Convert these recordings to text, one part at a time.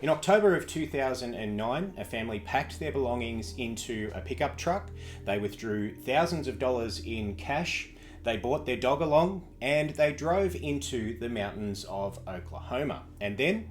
In October of 2009, a family packed their belongings into a pickup truck. They withdrew thousands of dollars in cash. They brought their dog along and they drove into the mountains of Oklahoma. And then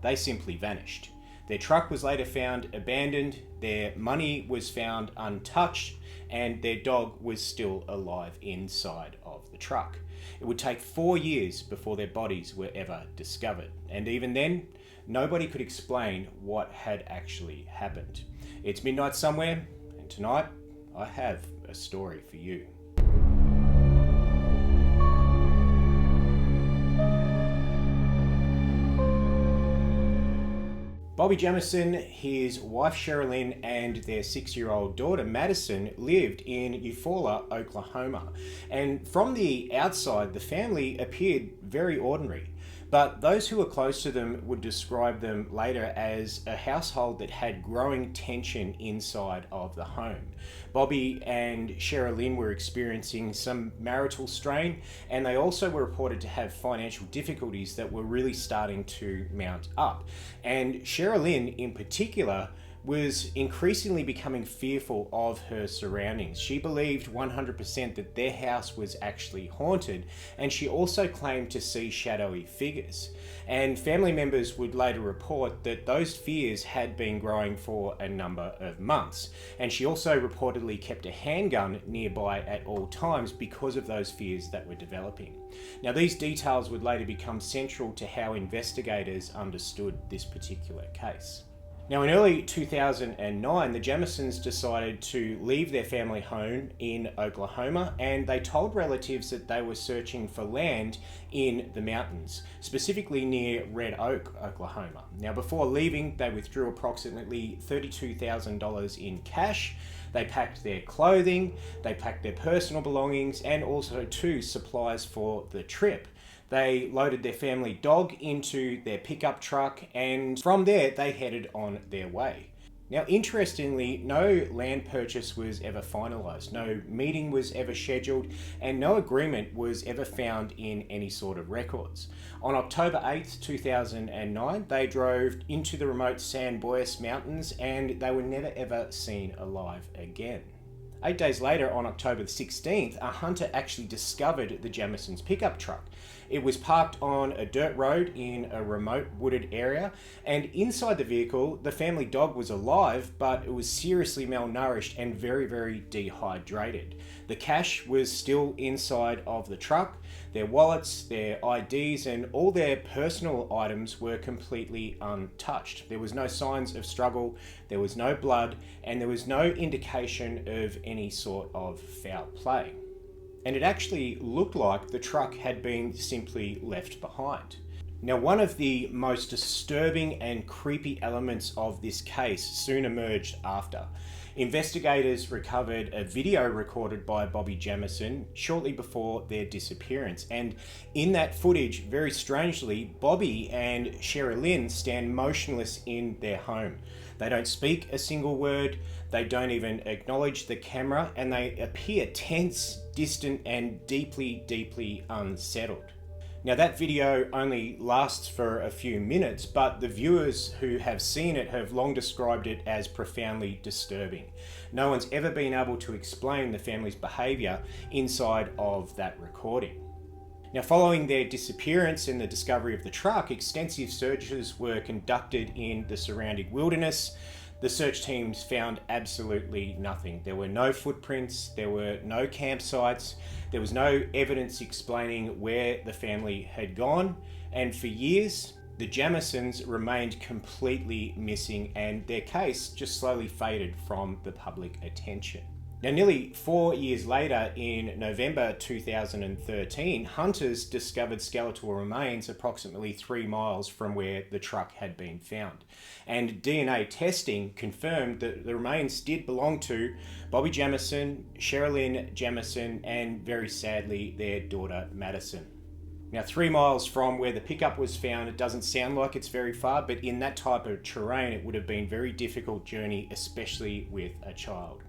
they simply vanished. Their truck was later found abandoned, their money was found untouched, and their dog was still alive inside of the truck. It would take 4 years before their bodies were ever discovered. And even then, nobody could explain what had actually happened. It's midnight somewhere, and tonight I have a story for you. Bobby Jamison, his wife Sherilyn, and their 6-year-old daughter Madison lived in Eufaula, Oklahoma. And from the outside, the family appeared very ordinary. But those who were close to them would describe them later as a household that had growing tension inside of the home. Bobby and Sherilyn were experiencing some marital strain, and they also were reported to have financial difficulties that were really starting to mount up. And Sherilyn in particular was increasingly becoming fearful of her surroundings. She believed 100% that their house was actually haunted, and she also claimed to see shadowy figures. And family members would later report that those fears had been growing for a number of months. And she also reportedly kept a handgun nearby at all times because of those fears that were developing. Now, these details would later become central to how investigators understood this particular case. Now, in early 2009, the Jamisons decided to leave their family home in Oklahoma, and they told relatives that they were searching for land in the mountains, specifically near Red Oak, Oklahoma. Now, before leaving, they withdrew approximately $32,000 in cash. They packed their clothing, they packed their personal belongings, and also 2 supplies for the trip. They loaded their family dog into their pickup truck, and from there they headed on their way. Now, interestingly, no land purchase was ever finalised, no meeting was ever scheduled, and no agreement was ever found in any sort of records. On October 8th, 2009, they drove into the remote San Boyas Mountains, and they were never ever seen alive again. 8 days later, on October 16th, a hunter actually discovered the Jamisons' pickup truck. It was parked on a dirt road in a remote wooded area, and inside the vehicle, the family dog was alive, but it was seriously malnourished and very, very dehydrated. The cash was still inside of the truck. Their wallets, their IDs, and all their personal items were completely untouched. There was no signs of struggle, there was no blood, and there was no indication of any sort of foul play. And it actually looked like the truck had been simply left behind. Now, one of the most disturbing and creepy elements of this case soon emerged after. Investigators recovered a video recorded by Bobby Jamison shortly before their disappearance. And in that footage, very strangely, Bobby and Sherilyn stand motionless in their home. They don't speak a single word, they don't even acknowledge the camera, and they appear tense, distant, and deeply, deeply unsettled. Now, that video only lasts for a few minutes, but the viewers who have seen it have long described it as profoundly disturbing. No one's ever been able to explain the family's behaviour inside of that recording. Now, following their disappearance and the discovery of the truck, extensive searches were conducted in the surrounding wilderness. The search teams found absolutely nothing. There were no footprints, there were no campsites, there was no evidence explaining where the family had gone, and for years, the Jamisons remained completely missing, and their case just slowly faded from the public attention. Now, nearly 4 years later, in November 2013, hunters discovered skeletal remains approximately 3 miles from where the truck had been found. And DNA testing confirmed that the remains did belong to Bobby Jamison, Sherilyn Jamison, and very sadly, their daughter Madison. Now, 3 miles from where the pickup was found, it doesn't sound like it's very far, but in that type of terrain, it would have been a very difficult journey, especially with a child.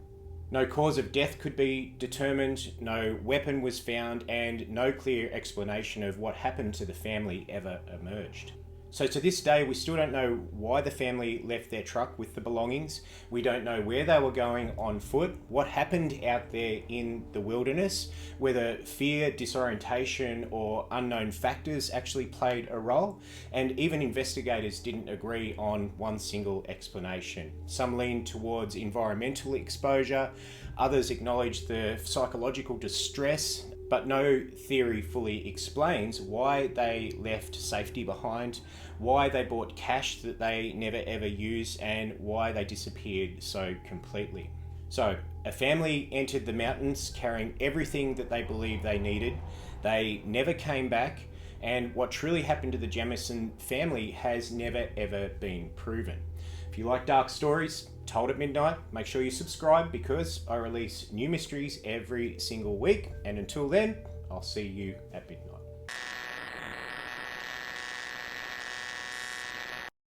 No cause of death could be determined, no weapon was found, and no clear explanation of what happened to the family ever emerged. So to this day, we still don't know why the family left their truck with the belongings. We don't know where they were going on foot, what happened out there in the wilderness, whether fear, disorientation, or unknown factors actually played a role. And even investigators didn't agree on one single explanation. Some leaned towards environmental exposure, others acknowledged the psychological distress, but no theory fully explains why they left safety behind, why they bought cash that they never ever used, and why they disappeared so completely. So, a family entered the mountains carrying everything that they believed they needed. They never came back, and what truly happened to the Jamison family has never ever been proven. If you like dark stories told at midnight, make sure you subscribe because I release new mysteries every single week. And until then, I'll see you at midnight.